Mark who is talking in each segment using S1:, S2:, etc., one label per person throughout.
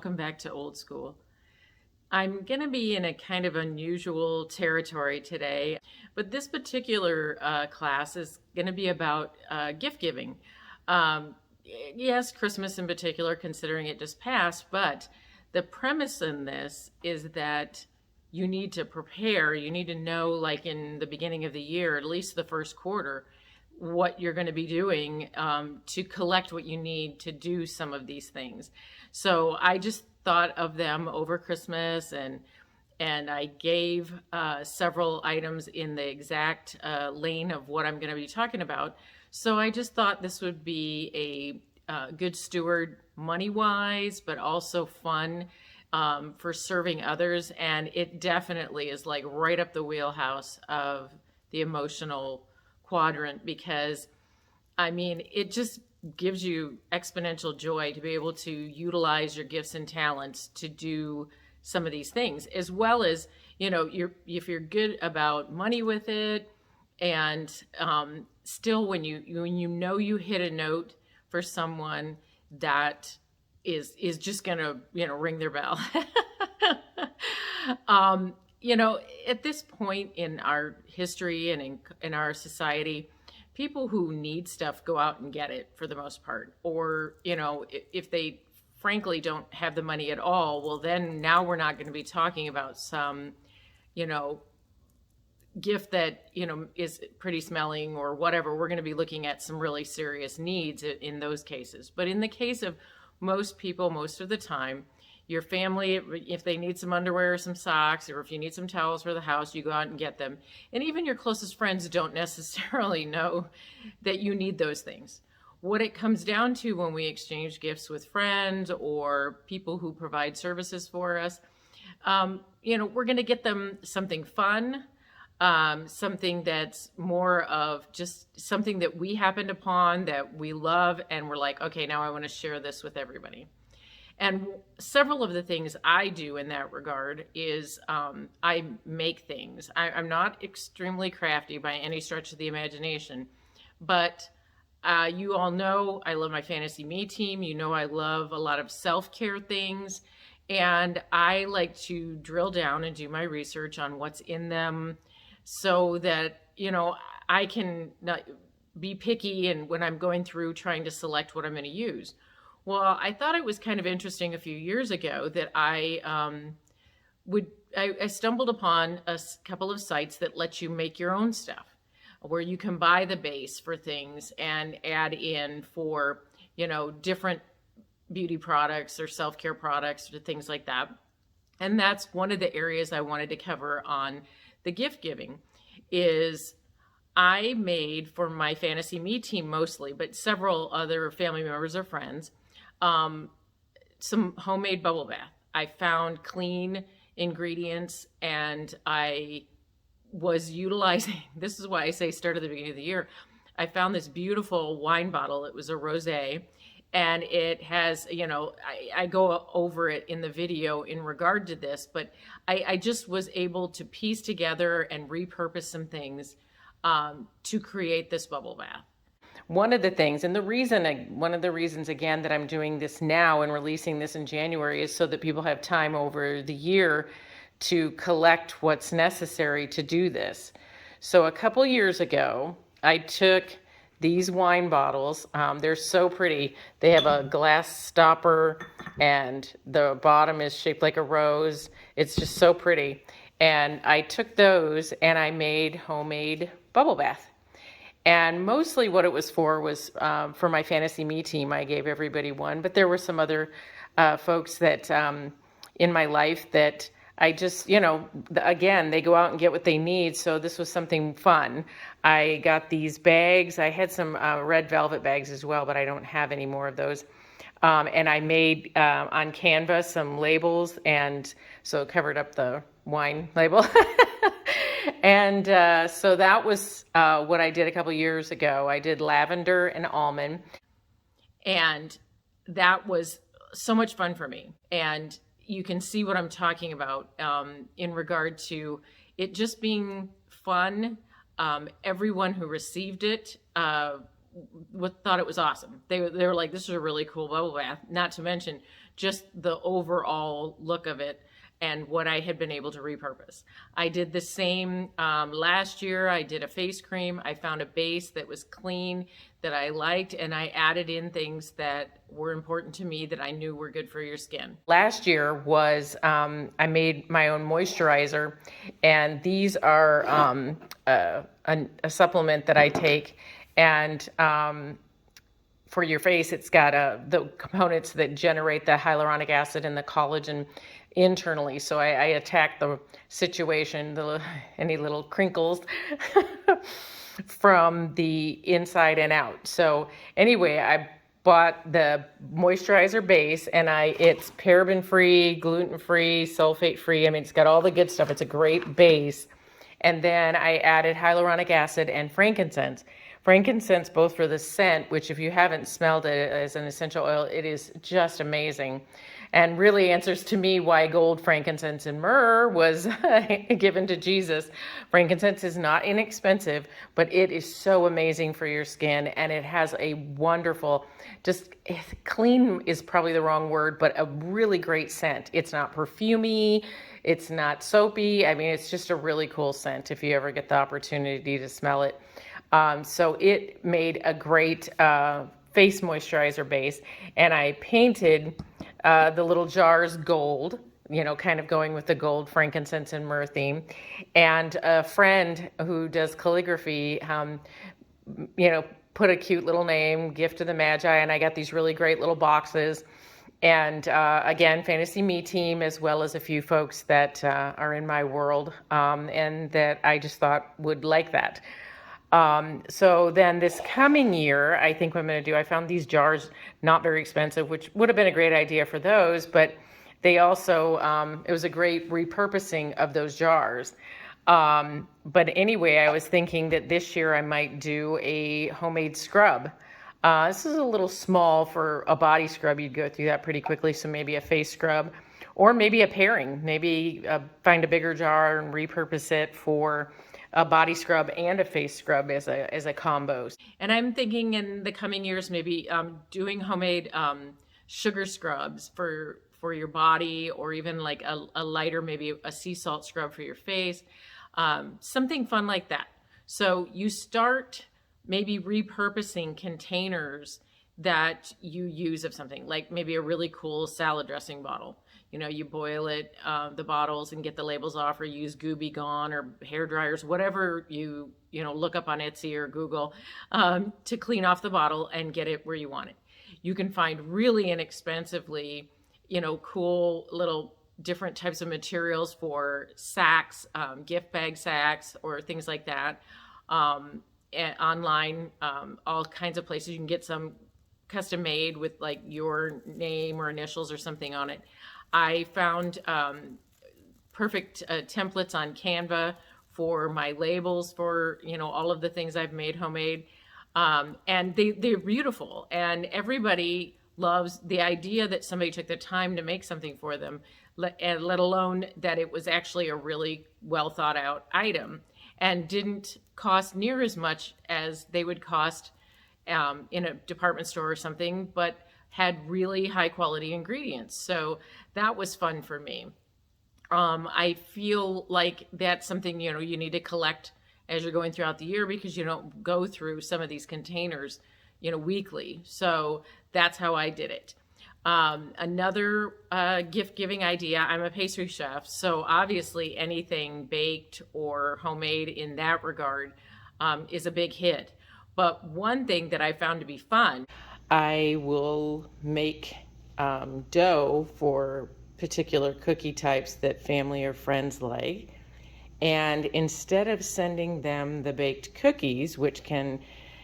S1: welcome back to Old School. I'm going to be in a kind of unusual territory today, but this particular class is going to be about gift giving. Um, yes, Christmas in particular, considering it just passed, but the premise in this is that you need to prepare. You need to know, like in the beginning of the year, at least the first quarter, what you're going to be doing to collect what you need to do some of these things. So I just thought of them over Christmas, and I gave several items in the exact lane of what I'm going to be talking about. So I just thought this would be a good steward money-wise, but also fun for serving others. And it definitely is like right up the wheelhouse of the emotional quadrant, because I mean, it just gives you exponential joy to be able to utilize your gifts and talents to do some of these things, as well as, if you're good about money with it, and still when you hit a note for someone that is just gonna ring their bell. At this point in our history and in our society, people who need stuff go out and get it for the most part. Or, if they frankly don't have the money at all, well, then now we're not going to be talking about some, gift that, is pretty smelling or whatever. We're going to be looking at some really serious needs in those cases. But in the case of most people, most of the time, your family, if they need some underwear or some socks, or if you need some towels for the house, you go out and get them. And even your closest friends don't necessarily know that you need those things. What it comes down to when we exchange gifts with friends or people who provide services for us, we're going to get them something fun, something that's more of just something that we happened upon that we love, and we're like, okay, now I want to share this with everybody. And several of the things I do in that regard is I make things. I'm not extremely crafty by any stretch of the imagination, but you all know I love my Fantasy Me team. You know I love a lot of self-care things, and I like to drill down and do my research on what's in them so that, I can not be picky and when I'm going through trying to select what I'm going to use. Well, I thought it was kind of interesting a few years ago that I stumbled upon a couple of sites that let you make your own stuff, where you can buy the base for things and add in for, different beauty products or self-care products or things like that. And that's one of the areas I wanted to cover on the gift giving. Is I made for my Fantasy Me team mostly, but several other family members or friends, some homemade bubble bath. I found clean ingredients, and I was utilizing, this is why I say start at the beginning of the year. I found this beautiful wine bottle. It was a rosé, and it has, I go over it in the video in regard to this, but I just was able to piece together and repurpose some things to create this bubble bath. One of the things, and one of the reasons again that I'm doing this now and releasing this in January is so that people have time over the year to collect what's necessary to do this. So a couple years ago, I took these wine bottles. They're so pretty. They have a glass stopper, and the bottom is shaped like a rose. It's just so pretty. And I took those and I made homemade bubble bath. And mostly what it was was for my Fantasy Me team. I gave everybody one, but there were some other folks that in my life that I just, again, they go out and get what they need. So this was something fun. I got these bags. I had some red velvet bags as well, but I don't have any more of those. And I made on canvas some labels, and so it covered up the wine label. And so that was what I did a couple years ago. I did lavender and almond, and that was so much fun for me. And you can see what I'm talking about in regard to it just being fun. Everyone who received it thought it was awesome. They were like, this is a really cool bubble bath. Not to mention just the overall look of it and what I had been able to repurpose. I did the same last year. I did a face cream. I found a base that was clean, that I liked, and I added in things that were important to me that I knew were good for your skin. Last year was I made my own moisturizer, and these are a supplement that I take, and for your face, it's got the components that generate the hyaluronic acid and the collagen internally. So I attack the situation, any little crinkles from the inside and out. So anyway, I bought the moisturizer base, and it's paraben free, gluten free, sulfate free. I mean, it's got all the good stuff. It's a great base. And then I added hyaluronic acid and frankincense. Frankincense, both for the scent, which if you haven't smelled it as an essential oil, it is just amazing. And really answers to me why gold, frankincense, and myrrh was given to Jesus. Frankincense is not inexpensive, but it is so amazing for your skin, and it has a wonderful, just clean is probably the wrong word, but a really great scent. It's not perfumey, it's not soapy. I mean, it's just a really cool scent if you ever get the opportunity to smell it. So it made a great face moisturizer base, and I painted the little jars gold, kind of going with the gold, frankincense, and myrrh theme. And a friend who does calligraphy, put a cute little name, Gift of the Magi, and I got these really great little boxes. And again, Fantasy Me team, as well as a few folks that are in my world, and that I just thought would like that. So then this coming year, I think what I'm going to do, I found these jars not very expensive, which would have been a great idea for those, but they also, it was a great repurposing of those jars. But anyway, I was thinking that this year I might do a homemade scrub. This is a little small for a body scrub. You'd go through that pretty quickly. So maybe a face scrub, or maybe a pairing, maybe find a bigger jar and repurpose it for a body scrub and a face scrub as a combo. And I'm thinking in the coming years, maybe doing homemade sugar scrubs for your body, or even like a lighter, maybe a sea salt scrub for your face, something fun like that. So you start maybe repurposing containers that you use of something, like maybe a really cool salad dressing bottle. You boil it, the bottles, and get the labels off, or use Gooby Gone or hair dryers, whatever you look up on Etsy or Google, to clean off the bottle and get it where you want it. You can find really inexpensively, cool little different types of materials for sacks, gift bag sacks, or things like that. And online, all kinds of places you can get some custom made with like your name or initials or something on it. I found perfect templates on Canva for my labels for, all of the things I've made homemade. And they're beautiful. And everybody loves the idea that somebody took the time to make something for them, let alone that it was actually a really well thought out item and didn't cost near as much as they would cost in a department store or something, but had really high quality ingredients. So that was fun for me. I feel like that's something, you need to collect as you're going throughout the year, because you don't go through some of these containers, weekly. So that's how I did it. Another gift giving idea, I'm a pastry chef. So obviously anything baked or homemade in that regard is a big hit. But one thing that I found to be fun, I will make dough for particular cookie types that family or friends like. And instead of sending them the baked cookies, which can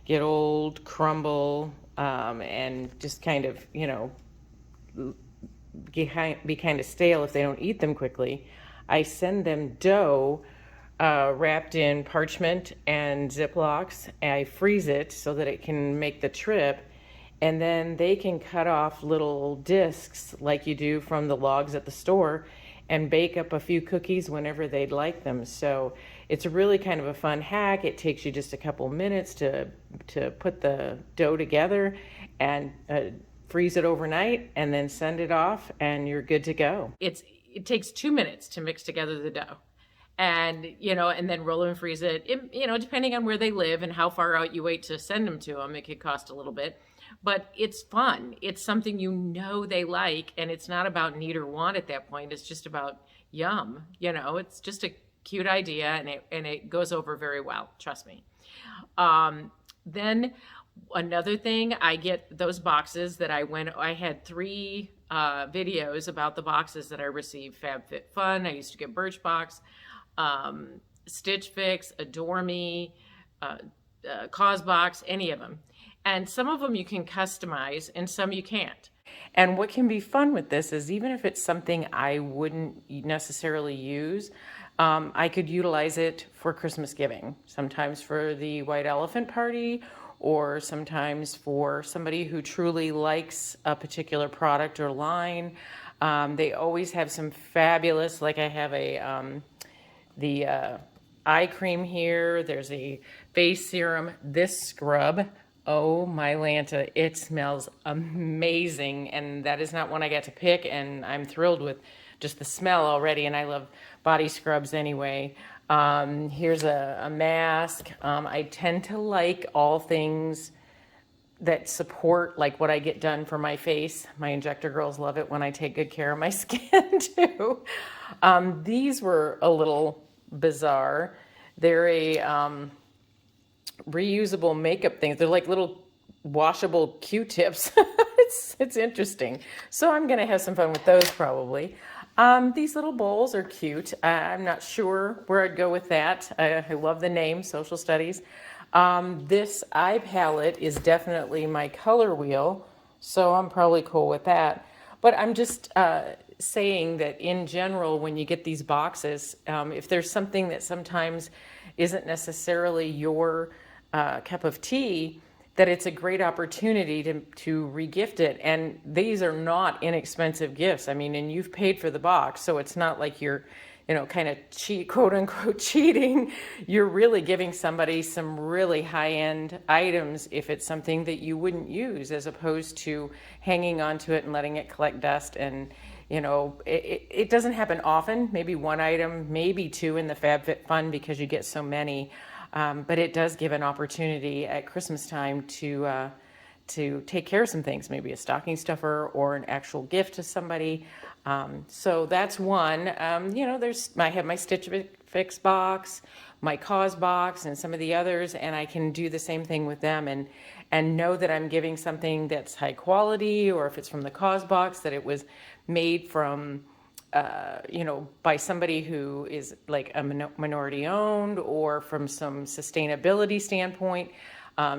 S1: get old, crumble, and just kind of, be kind of stale if they don't eat them quickly, I send them dough wrapped in parchment and Ziplocs. I freeze it so that it can make the trip. And then they can cut off little discs like you do from the logs at the store and bake up a few cookies whenever they'd like them. So it's really kind of a fun hack. It takes you just a couple minutes to put the dough together and freeze it overnight, and then send it off, and you're good to go. It takes 2 minutes to mix together the dough. And, and then roll and freeze it. Depending on where they live and how far out you wait to send them to them, it could cost a little bit. But it's fun. It's something they like, and it's not about need or want at that point. It's just about yum. It's just a cute idea, and it goes over very well. Trust me. Then another thing, I get those boxes that I had 3 videos about the boxes that I received. FabFitFun. I used to get Birchbox, Stitch Fix, Adore Me, CauseBox, any of them. And some of them you can customize and some you can't. And what can be fun with this is, even if it's something I wouldn't necessarily use, I could utilize it for Christmas giving, sometimes for the white elephant party, or sometimes for somebody who truly likes a particular product or line. They always have some fabulous, like I have the eye cream here. There's a face serum. This scrub, oh my Lanta, it smells amazing. And that is not one I got to pick, and I'm thrilled with just the smell already, and I love body scrubs anyway. Here's a mask. I tend to like all things that support like what I get done for my face. My injector girls love it when I take good care of my skin too. These were a little bizarre. They're a reusable makeup thing. They're like little washable Q-tips. It's interesting. So I'm gonna have some fun with those probably. These little bowls are cute. I'm not sure where I'd go with that. I love the name, Social Studies. This eye palette is definitely my color wheel, so I'm probably cool with that. But I'm just saying that in general, when you get these boxes, if there's something that sometimes isn't necessarily your cup of tea, that it's a great opportunity to regift it. And these are not inexpensive gifts. I mean, and you've paid for the box, so it's not like you're, kind of quote unquote cheating. You're really giving somebody some really high-end items if it's something that you wouldn't use, as opposed to hanging onto it and letting it collect dust. And, it doesn't happen often, maybe 1 item, maybe 2 in the FabFitFun because you get so many. But it does give an opportunity at Christmas time to take care of some things, maybe a stocking stuffer or an actual gift to somebody. So that's one. I have my Stitch Fix box, my Cause box, and some of the others, and I can do the same thing with them and know that I'm giving something that's high quality, or if it's from the Cause box, that it was made from by somebody who is like a minority owned, or from some sustainability standpoint.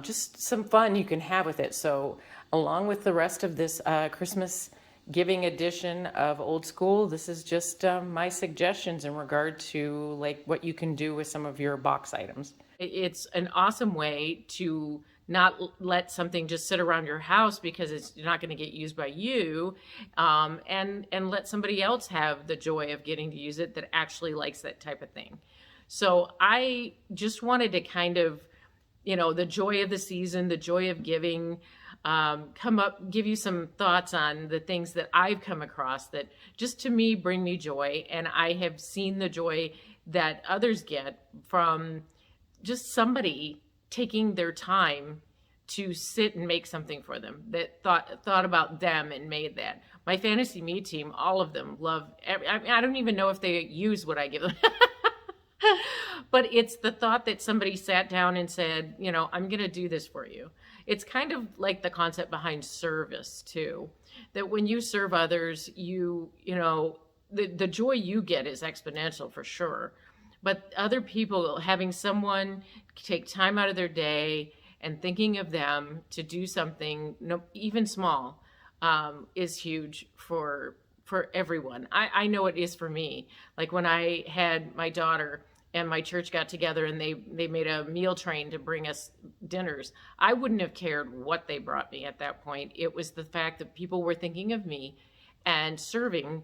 S1: Just some fun you can have with it. So along with the rest of this Christmas giving edition of Old School, this is just my suggestions in regard to like what you can do with some of your box items. It's an awesome way to not let something just sit around your house because it's not going to get used by you, and let somebody else have the joy of getting to use it that actually likes that type of thing. So I just wanted to kind of, the joy of the season, the joy of giving, give you some thoughts on the things that I've come across that just to me bring me joy. And I have seen the joy that others get from just somebody taking their time to sit and make something for them, that thought about them and made that. My Fantasy Me team, all of them love, I don't even know if they use what I give them. But it's the thought that somebody sat down and said, I'm going to do this for you. It's kind of like the concept behind service too, that when you serve others, the joy you get is exponential for sure. But other people, having someone take time out of their day and thinking of them to do something, even small, is huge for everyone. I know it is for me. Like when I had my daughter and my church got together and they made a meal train to bring us dinners, I wouldn't have cared what they brought me at that point. It was the fact that people were thinking of me and serving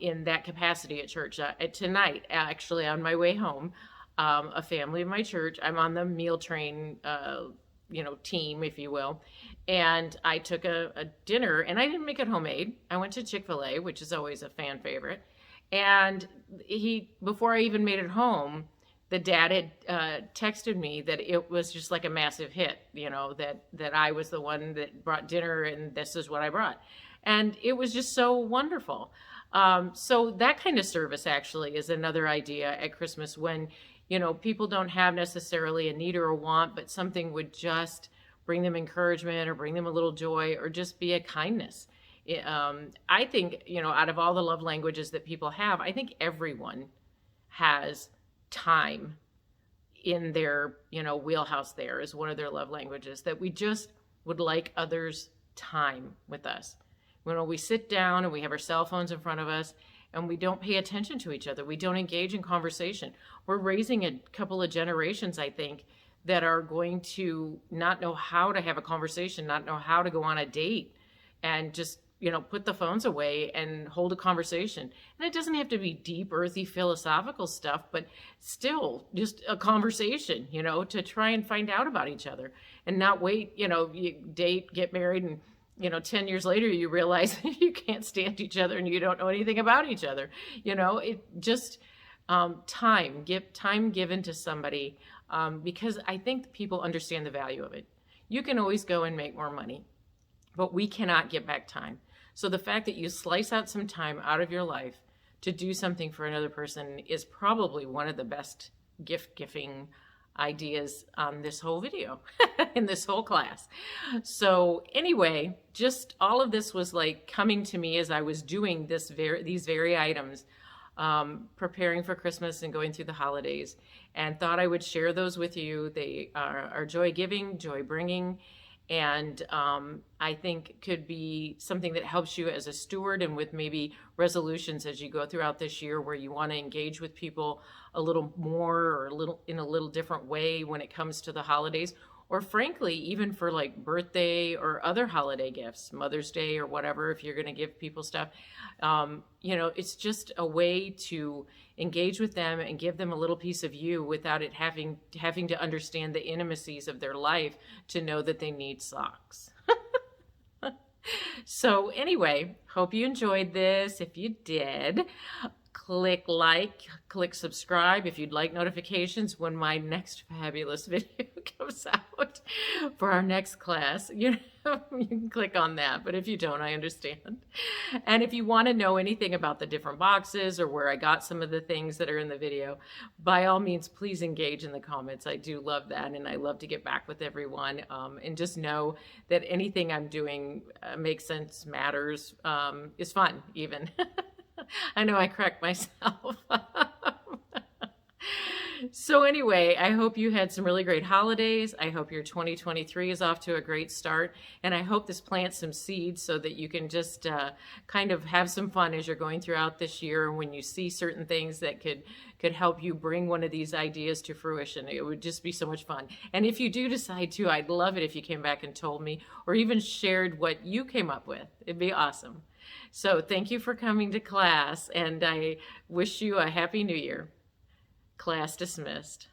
S1: in that capacity at church. Tonight, actually, on my way home, a family of my church, I'm on the meal train team, if you will. And I took a dinner, and I didn't make it homemade. I went to Chick-fil-A, which is always a fan favorite. And before I even made it home, the dad had texted me that it was just like a massive hit, that I was the one that brought dinner and this is what I brought. And it was just so wonderful. So that kind of service actually is another idea at Christmas when, people don't have necessarily a need or a want, but something would just bring them encouragement or bring them a little joy or just be a kindness. I think, out of all the love languages that people have, I think everyone has time in their, wheelhouse there is one of their love languages, that we just would like others' time with us. When we sit down and we have our cell phones in front of us and we don't pay attention to each other, we don't engage in conversation. We're raising a couple of generations, I think, that are going to not know how to have a conversation, not know how to go on a date, and just, put the phones away and hold a conversation. And it doesn't have to be deep, earthy, philosophical stuff, but still just a conversation, to try and find out about each other and not wait, you date, get married, and 10 years later, you realize you can't stand each other and you don't know anything about each other. It just time given to somebody, because I think people understand the value of it. You can always go and make more money, but we cannot get back time. So the fact that you slice out some time out of your life to do something for another person is probably one of the best gift giving ideas on this whole video in this whole class. So anyway, just all of this was like coming to me as I was doing these very items, preparing for Christmas and going through the holidays, and thought I would share those with you. They are joy giving, joy bringing, and I think could be something that helps you as a steward and with maybe resolutions as you go throughout this year, where you want to engage with people a little more or in a little different way when it comes to the holidays, or frankly, even for like birthday or other holiday gifts, Mother's Day or whatever, if you're going to give people stuff. It's just a way to engage with them and give them a little piece of you without it having to understand the intimacies of their life to know that they need socks. So anyway, hope you enjoyed this. If you did, click like, click subscribe if you'd like notifications when my next fabulous video comes out for our next class. You can click on that, but if you don't, I understand. And if you want to know anything about the different boxes or where I got some of the things that are in the video, by all means, please engage in the comments. I do love that, and I love to get back with everyone, and just know that anything I'm doing makes sense, matters, is fun even. I know I correct myself. So anyway, I hope you had some really great holidays. I hope your 2023 is off to a great start. And I hope this plants some seeds so that you can just kind of have some fun as you're going throughout this year. And when you see certain things that could help you bring one of these ideas to fruition, it would just be so much fun. And if you do decide to, I'd love it if you came back and told me or even shared what you came up with. It'd be awesome. So thank you for coming to class, and I wish you a happy new year. Class dismissed.